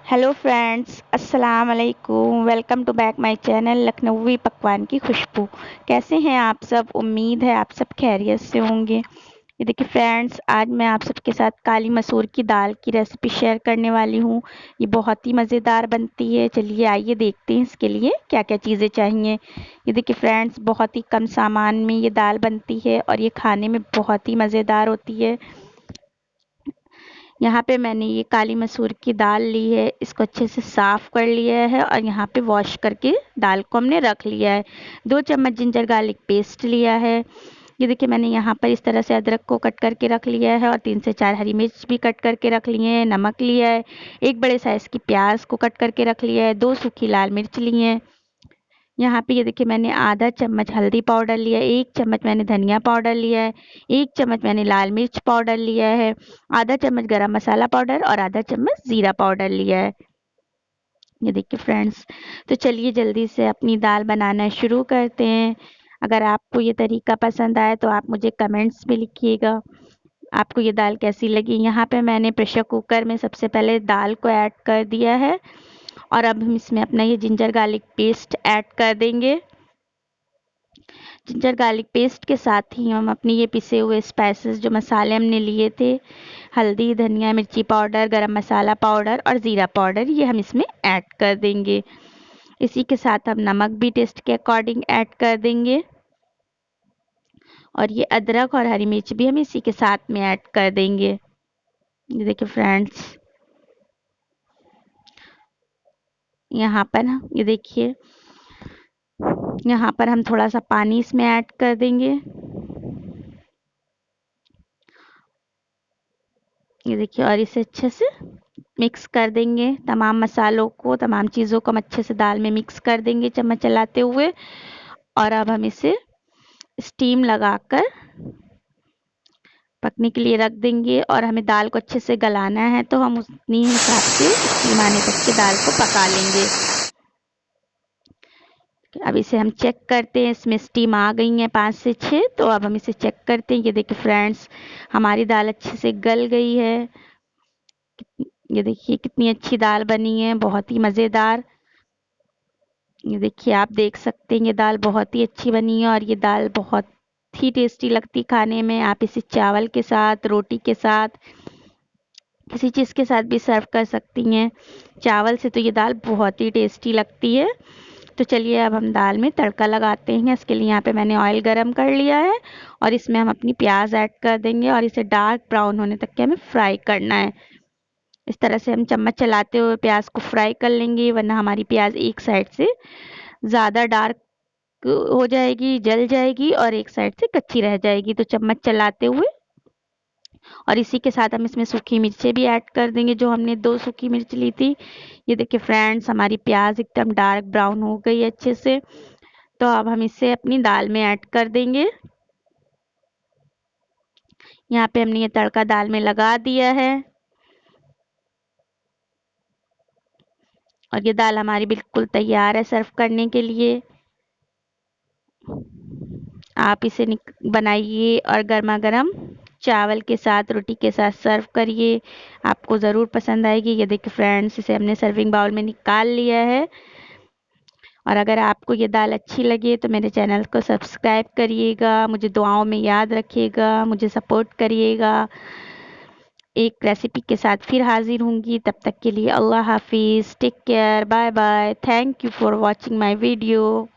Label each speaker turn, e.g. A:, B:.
A: Hello friends, अस्सलाम वालेकुम। Welcome to back my channel लखनवी पकवान की खुशबू। कैसे हैं आप सब? उम्मीद है आप सब खैरियत से होंगे। ये देखिए फ्रेंड्स, आज मैं आप सबके साथ काली मसूर की दाल की रेसिपी शेयर करने वाली हूँ। ये बहुत ही मज़ेदार बनती है। चलिए आइए देखते हैं इसके लिए क्या क्या चीज़ें चाहिए। ये देखिए फ्रेंड्स, बहुत ही कम सामान में ये दाल बनती है और ये खाने में बहुत ही मज़ेदार होती है। यहाँ पे मैंने ये काली मसूर की दाल ली है, इसको अच्छे से साफ़ कर लिया है और यहाँ पे वॉश करके दाल को हमने रख लिया है। 2 चम्मच जिंजर गार्लिक पेस्ट लिया है। ये देखिए मैंने यहाँ पर इस तरह से अदरक को कट करके रख लिया है और 3 से 4 हरी मिर्च भी कट करके रख लिए हैं। नमक लिया है, 1 बड़े साइज़ की प्याज को कट करके रख लिया है, 2 सूखी लाल मिर्च ली हैं। यहाँ पे ये देखिए मैंने आधा चम्मच हल्दी पाउडर लिया है, 1 चम्मच मैंने धनिया पाउडर लिया है, 1 चम्मच मैंने लाल मिर्च पाउडर लिया है, आधा चम्मच गरम मसाला पाउडर और आधा चम्मच ज़ीरा पाउडर लिया है। ये देखिए फ्रेंड्स, तो चलिए जल्दी से अपनी दाल बनाना शुरू करते हैं। अगर आपको ये तरीका पसंद आए तो आप मुझे कमेंट्स में लिखिएगा, आपको ये दाल कैसी लगी। यहाँ पे मैंने प्रेशर कुकर में सबसे पहले दाल को ऐड कर दिया है और अब हम इसमें अपना ये जिंजर गार्लिक पेस्ट ऐड कर देंगे। जिंजर गार्लिक पेस्ट के साथ ही हम अपनी ये पिसे हुए स्पाइसेस जो मसाले हमने लिए थे, हल्दी, धनिया, मिर्ची पाउडर, गरम मसाला पाउडर और ज़ीरा पाउडर, ये हम इसमें ऐड कर देंगे। इसी के साथ हम नमक भी टेस्ट के अकॉर्डिंग ऐड कर देंगे और ये अदरक और हरी मिर्च भी हम इसी के साथ में ऐड कर देंगे। ये देखिए फ्रेंड्स, यहाँ पर ये देखिए, यहाँ पर हम थोड़ा सा पानी इसमें ऐड कर देंगे। ये देखिए, और इसे अच्छे से मिक्स कर देंगे। तमाम मसालों को, तमाम चीज़ों को हम अच्छे से दाल में मिक्स कर देंगे चम्मच चलाते हुए। और अब हम इसे स्टीम लगाकर पकने के लिए रख देंगे और हमें दाल को अच्छे से गलाना है, तो हम उतनी हिसाब से स्टीम आने तक के दाल को पका लेंगे। अब इसे हम चेक करते हैं, इसमें स्टीम आ गई है 5 से 6, तो अब हम इसे चेक करते हैं। ये देखिए फ्रेंड्स, हमारी दाल अच्छे से गल गई है। ये देखिए कितनी अच्छी दाल बनी है, बहुत ही मज़ेदार। ये देखिए, आप देख सकते हैं ये दाल बहुत ही अच्छी बनी है और ये दाल बहुत ही टेस्टी लगती खाने में। आप इसे चावल के साथ, रोटी के साथ, किसी चीज़ के साथ भी सर्व कर सकती हैं। चावल से तो ये दाल बहुत ही टेस्टी लगती है। तो चलिए अब हम दाल में तड़का लगाते हैं। इसके लिए यहाँ पे मैंने ऑयल गरम कर लिया है और इसमें हम अपनी प्याज ऐड कर देंगे और इसे डार्क ब्राउन होने तक के हमें फ्राई करना है। इस तरह से हम चम्मच चलाते हुए प्याज को फ्राई कर लेंगे, वरना हमारी प्याज एक साइड से ज़्यादा डार्क हो जाएगी, जल जाएगी और एक साइड से कच्ची रह जाएगी। तो चम्मच चलाते हुए, और इसी के साथ हम इसमें सूखी मिर्चें भी ऐड कर देंगे, जो हमने 2 सूखी मिर्च ली थी। ये देखिए फ्रेंड्स, हमारी प्याज एकदम डार्क ब्राउन हो गई है अच्छे से। तो अब हम इसे अपनी दाल में ऐड कर देंगे। यहाँ पे हमने ये तड़का दाल में लगा दिया है और ये दाल हमारी बिल्कुल तैयार है सर्व करने के लिए। आप इसे बनाइए और गर्मा गर्म चावल के साथ, रोटी के साथ सर्व करिए, आपको ज़रूर पसंद आएगी। ये देखिए फ्रेंड्स, इसे हमने सर्विंग बाउल में निकाल लिया है। और अगर आपको ये दाल अच्छी लगे तो मेरे चैनल को सब्सक्राइब करिएगा, मुझे दुआओं में याद रखिएगा, मुझे सपोर्ट करिएगा। एक रेसिपी के साथ फिर हाजिर होंगी, तब तक के लिए अल्लाह हाफिज़, take care, bye bye, thank you for watching my video.